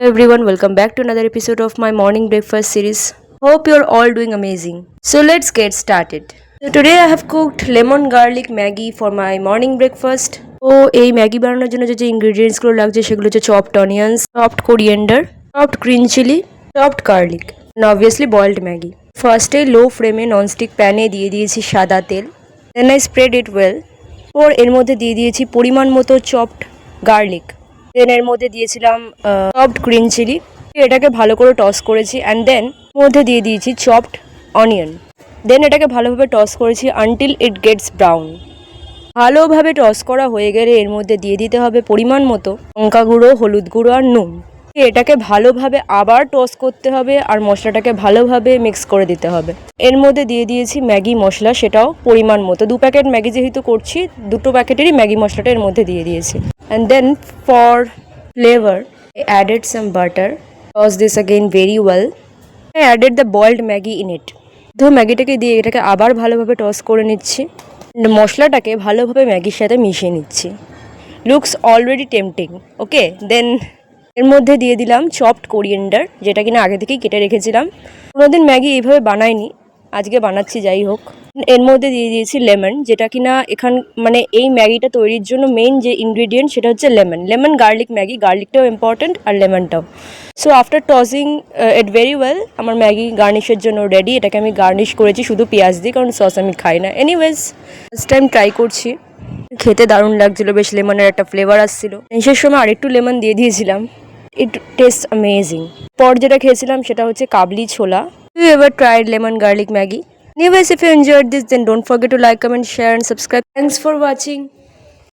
Hello everyone, welcome back to another episode of my morning breakfast series. Hope you're all doing amazing. So let's get started. So today I have cooked lemon garlic Maggi for my morning breakfast. তো এই Maggi বানানোর জন্য যে ইনগ্রেডিয়েন্টসগুলো লাগছে সেগুলো হচ্ছে chopped onions, chopped coriander, chopped green chilli, chopped garlic and obviously boiled Maggi. ফার্স্টে low ফ্লেমে ননস্টিক প্যানে দিয়ে দিয়েছি সাদা তেল। Then I spread it well. এর মধ্যে দিয়ে দিয়েছি পরিমাণ মতো চপড গার্লিক। দেন এর মধ্যে দিয়েছিলাম চপড গ্রিন চিলি। এটাকে ভালো করে টস করেছি অ্যান্ড দেন মধ্যে দিয়ে দিয়েছি চপড অনিয়ন। দেন এটাকে ভালোভাবে টস করেছি আনটিল ইট গেটস ব্রাউন। ভালোভাবে টস করা হয়ে গেলে এর মধ্যে দিয়ে দিতে হবে পরিমাণ মতো লঙ্কা গুঁড়ো, হলুদ গুঁড়ো আর নুন। এটাকে ভালোভাবে আবার টস করতে হবে আর মশলাটাকে ভালোভাবে মিক্স করে দিতে হবে। এর মধ্যে দিয়ে দিয়েছি ম্যাগি মশলা, সেটাও পরিমাণ মতো। 2 প্যাকেট ম্যাগি যেহেতু করছি, 2 প্যাকেটেরই ম্যাগি মশলাটা এর মধ্যে দিয়ে দিয়েছি। And then for flavor, I added some butter. Toss this again very well. I added the boiled Maggi in it. তো ম্যাগিটাকে দিয়ে এটাকে আবার ভালোভাবে টস করে নিচ্ছি। মশলাটাকে ভালোভাবে ম্যাগির সাথে মিশিয়ে নিচ্ছি। Looks already tempting. Okay, then এর মধ্যে দিয়ে দিলাম চপড কোরিয়েন্ডার, যেটা কিনা আগে থেকেই কেটে রেখেছিলাম। কোনোদিন ম্যাগি এইভাবে বানাইনি, আজকে বানাচ্ছি যাই হোক। এর মধ্যে দিয়ে দিয়েছি লেমন, যেটা কিনা এই ম্যাগিটা তৈরির জন্য মেইন যে ইনগ্রিডিয়েন্ট সেটা হচ্ছে লেমন গার্লিক ম্যাগি। গার্লিকটাও ইম্পর্ট্যান্ট আর লেমনটাও। So after tossing it very well, আমার ম্যাগি গার্নিশের জন্য রেডি। এটাকে আমি গার্নিশ করেছি শুধু পেঁয়াজ দিয়ে, কারণ সস আমি খাই না। এনিওয়েজ, ফার্স্ট টাইম ট্রাই করছি, খেতে দারুণ লাগছিলো, বেশ লেমনের একটা ফ্লেভার আসছিল। শেষের সময় আরেকটু লেমন দিয়ে দিয়েছিলাম। ইট টেস্ট অ্যামেজিং। যেটা খেয়েছিলাম সেটা হচ্ছে কাবলি ছোলা। You ever tried lemon garlic Maggi? Anyways, if you enjoyed this, then don't forget to like, comment, share and subscribe. Thanks for watching.